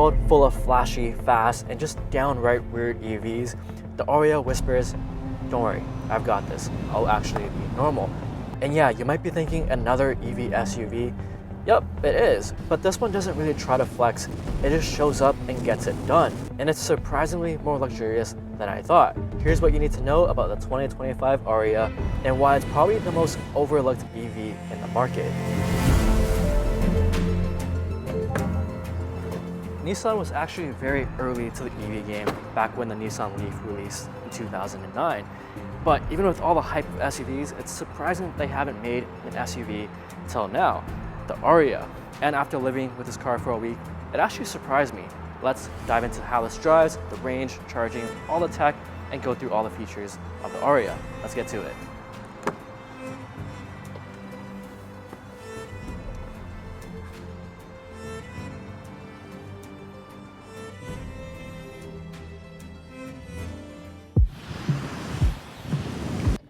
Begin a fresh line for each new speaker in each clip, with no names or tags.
world full of flashy, fast, and just downright weird EVs, the Ariya whispers, "Don't worry, I've got this. I'll actually be normal." And yeah, you might be thinking another EV SUV. Yup, it is, but this one doesn't really try to flex, it just shows up and gets it done. And it's surprisingly more luxurious than I thought. Here's what you need to know about the 2025 Ariya and why it's probably the most overlooked EV in the market. Nissan was actually very early to the EV game back when the Nissan Leaf released in 2009. But even with all the hype of SUVs, it's surprising that they haven't made an SUV till now, the Ariya. And after living with this car for a week, it actually surprised me. Let's dive into how this drives, the range, charging, all the tech, and go through all the features of the Ariya. Let's get to it.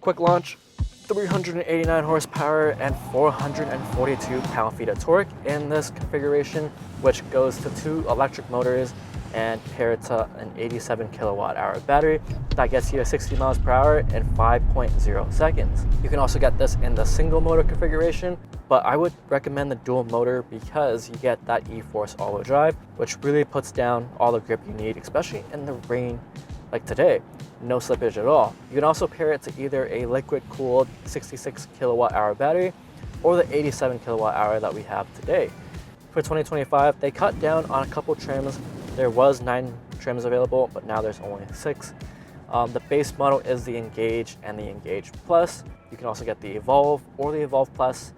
Quick launch, 389 horsepower and 442 pound-feet of torque in this configuration, which goes to 2 electric motors and paired to an 87 kilowatt-hour battery that gets you to 60 miles per hour in 5.0 seconds. You can also get this in the single motor configuration, but I would recommend the dual motor because you get that E-Force all-wheel drive, which really puts down all the grip you need, especially in the rain like today. No slippage at all. You can also pair it to either a liquid-cooled 66 kilowatt-hour battery or the 87 kilowatt-hour that we have today. For 2025, they cut down on a couple trims. There was 9 trims available, but now there's only 6. The base model is the Engage and the Engage Plus. You can also get the Evolve or the Evolve Plus,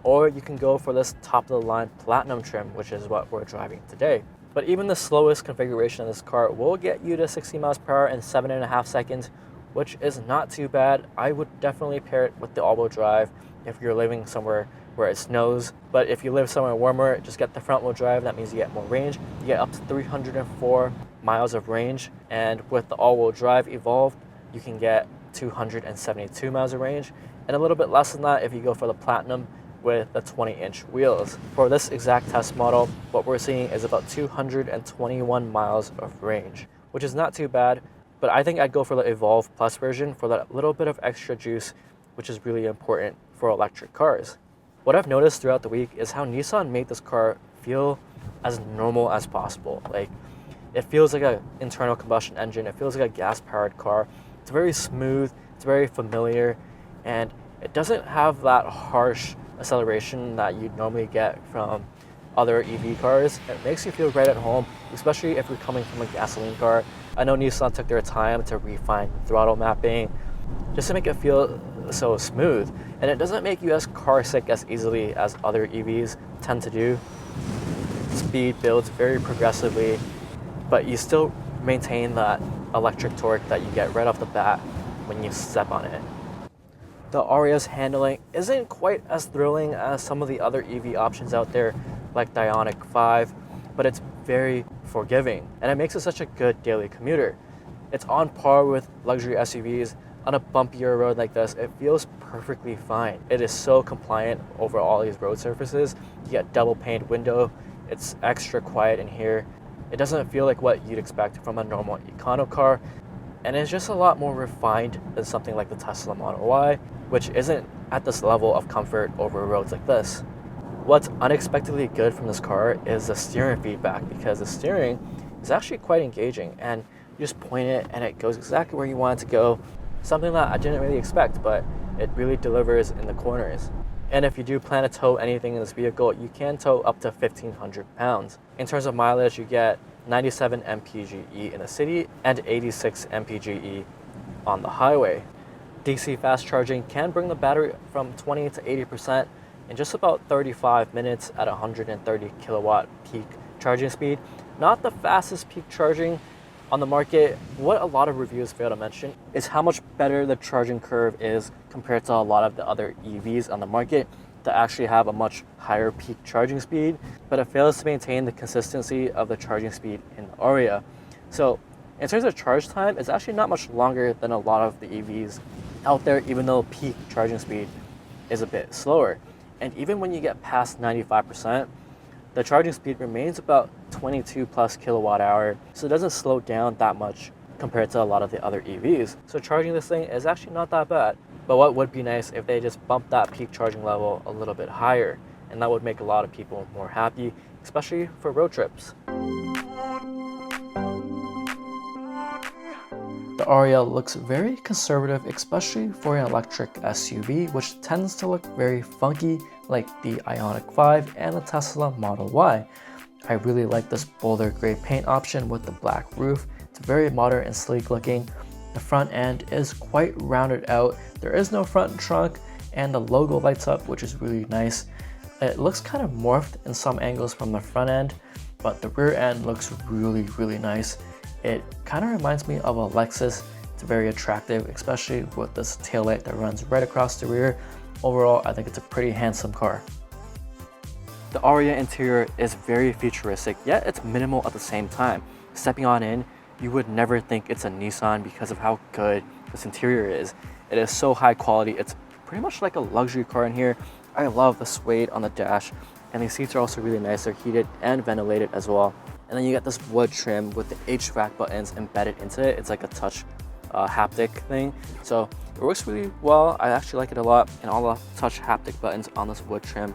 or you can go for this top-of-the-line Platinum trim, which is what we're driving today. But even the slowest configuration of this car will get you to 60 miles per hour in 7.5 seconds, which is not too bad. I would definitely pair it with the all-wheel drive if you're living somewhere where it snows. But if you live somewhere warmer, just get the front-wheel drive. That means you get more range. You get up to 304 miles of range. And with the all-wheel drive Evolve, you can get 272 miles of range. And a little bit less than that if you go for the Platinum with the 20-inch wheels. For this exact test model, what we're seeing is about 221 miles of range, which is not too bad, but I think I'd go for the Evolve Plus version for that little bit of extra juice, which is really important for electric cars. What I've noticed throughout the week is how Nissan made this car feel as normal as possible. Like, it feels like an internal combustion engine, it feels like a gas-powered car. It's very smooth, it's very familiar, and it doesn't have that harsh acceleration that you'd normally get from other EV cars. It makes you feel right at home, especially if you're coming from a gasoline car. I know Nissan took their time to refine throttle mapping just to make it feel so smooth, and it doesn't make you as car sick as easily as other EVs tend to do. Speed builds very progressively, but you still maintain that electric torque that you get right off the bat when you step on it. The Ariya's handling isn't quite as thrilling as some of the other EV options out there, like the Ioniq 5, but it's very forgiving, and it makes it such a good daily commuter. It's on par with luxury SUVs. On a bumpier road like this, it feels perfectly fine. It is so compliant over all these road surfaces. You get double paned window. It's extra quiet in here. It doesn't feel like what you'd expect from a normal econo car, and it's just a lot more refined than something like the Tesla Model Y, which isn't at this level of comfort over roads like this. What's unexpectedly good from this car is the steering feedback, because the steering is actually quite engaging, and you just point it and it goes exactly where you want it to go. Something that I didn't really expect, but it really delivers in the corners. And if you do plan to tow anything in this vehicle, you can tow up to 1,500 pounds. In terms of mileage, you get 97 mpge in the city and 86 mpge on the highway. DC fast charging can bring the battery from 20 to 80% in just about 35 minutes at 130 kilowatt peak charging speed. Not the fastest peak charging on the market. What a lot of reviews fail to mention is how much better the charging curve is compared to a lot of the other EVs on the market that actually have a much higher peak charging speed, but it fails to maintain the consistency of the charging speed in the Ariya. So in terms of charge time, it's actually not much longer than a lot of the EVs out there, even though peak charging speed is a bit slower. And even when you get past 95%, the charging speed remains about 22 plus kilowatt hour, so it doesn't slow down that much compared to a lot of the other EVs. So charging this thing is actually not that bad. But what would be nice if they just bumped that peak charging level a little bit higher, and that would make a lot of people more happy, especially for road trips. The Ariya looks very conservative, especially for an electric SUV, which tends to look very funky like the Ioniq 5 and the Tesla Model Y. I really like this Boulder Grey paint option with the black roof. It's very modern and sleek looking. The front end is quite rounded out. There is no front trunk, and the logo lights up, which is really nice. It looks kind of morphed in some angles from the front end, but the rear end looks really nice. It kind of reminds me of a Lexus. It's very attractive, especially with this taillight that runs right across the rear. Overall, I think it's a pretty handsome car. The Ariya interior is very futuristic, yet it's minimal at the same time. Stepping on in, you would never think it's a Nissan because of how good this interior is. It is so high quality. It's pretty much like a luxury car in here. I love the suede on the dash, and these seats are also really nice. They're heated and ventilated as well. And then you get this wood trim with the HVAC buttons embedded into it. It's like a touch haptic thing. So it works really well. I actually like it a lot. And all the touch haptic buttons on this wood trim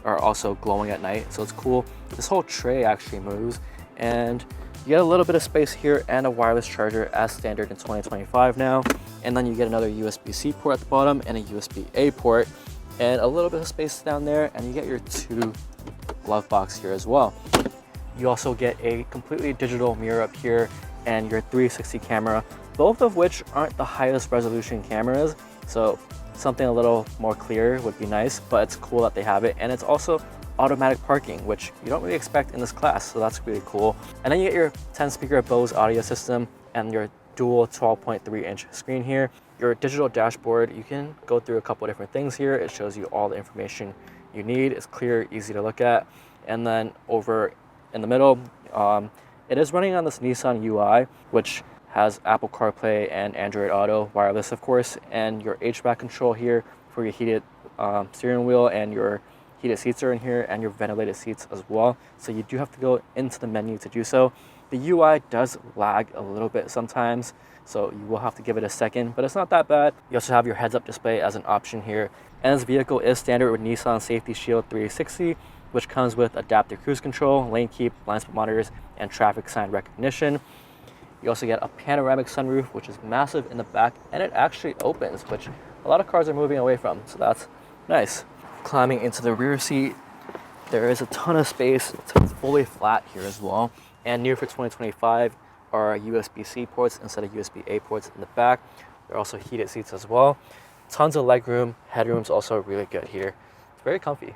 are also glowing at night. So it's cool. This whole tray actually moves, and you get a little bit of space here and a wireless charger as standard in 2025 now. And then you get another USB-C port at the bottom and a USB-A port and a little bit of space down there. And you get your 2 glove box here as well. You also get a completely digital mirror up here and your 360 camera, both of which aren't the highest resolution cameras. So something a little more clear would be nice, but it's cool that they have it. And it's also automatic parking, which you don't really expect in this class. So that's really cool. And then you get your 10 speaker Bose audio system and your dual 12.3 inch screen here. Your digital dashboard, you can go through a couple of different things here. It shows you all the information you need. It's clear, easy to look at. And then over in the middle, it is running on this Nissan UI, which has Apple CarPlay and Android Auto, wireless of course, and your HVAC control here for your heated steering wheel, and your heated seats are in here, and your ventilated seats as well. So you do have to go into the menu to do so. The UI does lag a little bit sometimes, so you will have to give it a second, but it's not that bad. You also have your heads-up display as an option here. And this vehicle is standard with Nissan Safety Shield 360, which comes with adaptive cruise control, lane keep, blind spot monitors, and traffic sign recognition. You also get a panoramic sunroof, which is massive in the back, and it actually opens, which a lot of cars are moving away from, so that's nice. Climbing into the rear seat, there is a ton of space. It's fully flat here as well. And new for 2025 are USB-C ports instead of USB-A ports in the back. There are also heated seats as well. Tons of legroom. Headroom's also really good here. It's very comfy.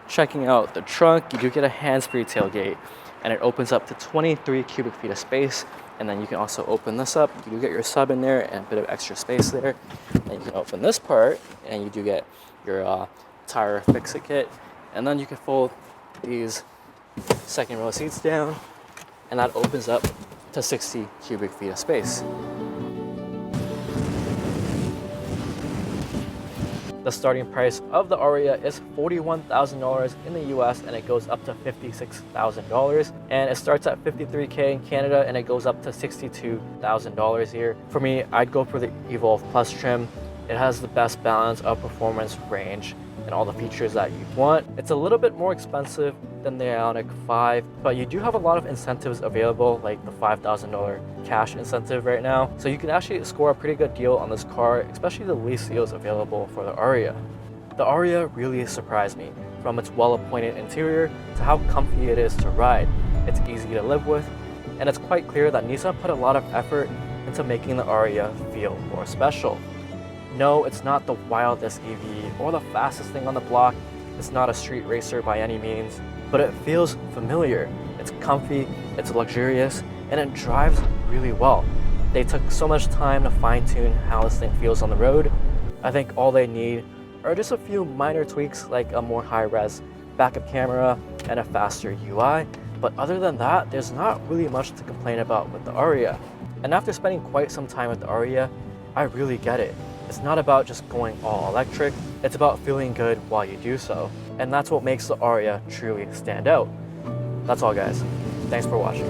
Checking out the trunk, you do get a hands-free tailgate, and it opens up to 23 cubic feet of space. And then you can also open this up. You do get your sub in there and a bit of extra space there. And you can open this part, and you do get your tire fix-it kit. And then you can fold these second row seats down, and that opens up to 60 cubic feet of space. The starting price of the Ariya is $41,000 in the US, and it goes up to $56,000. And it starts at $53K in Canada, and it goes up to $62,000 here. For me, I'd go for the Evolve Plus trim. It has the best balance of performance, range, and all the features that you want. It's a little bit more expensive than the Ioniq 5, but you do have a lot of incentives available, like the $5,000 cash incentive right now. So you can actually score a pretty good deal on this car, especially the lease deals available for the Ariya. The Ariya really surprised me, from its well-appointed interior to how comfy it is to ride. It's easy to live with, and it's quite clear that Nissan put a lot of effort into making the Ariya feel more special. No, it's not the wildest EV or the fastest thing on the block. It's not a street racer by any means, but it feels familiar. It's comfy, it's luxurious, and it drives really well. They took so much time to fine-tune how this thing feels on the road. I think all they need are just a few minor tweaks, like a more high-res backup camera and a faster UI. But other than that, there's not really much to complain about with the Ariya. And after spending quite some time with the Ariya, I really get it. It's not about just going all electric, it's about feeling good while you do so. And that's what makes the Ariya truly stand out. That's all, guys. Thanks for watching.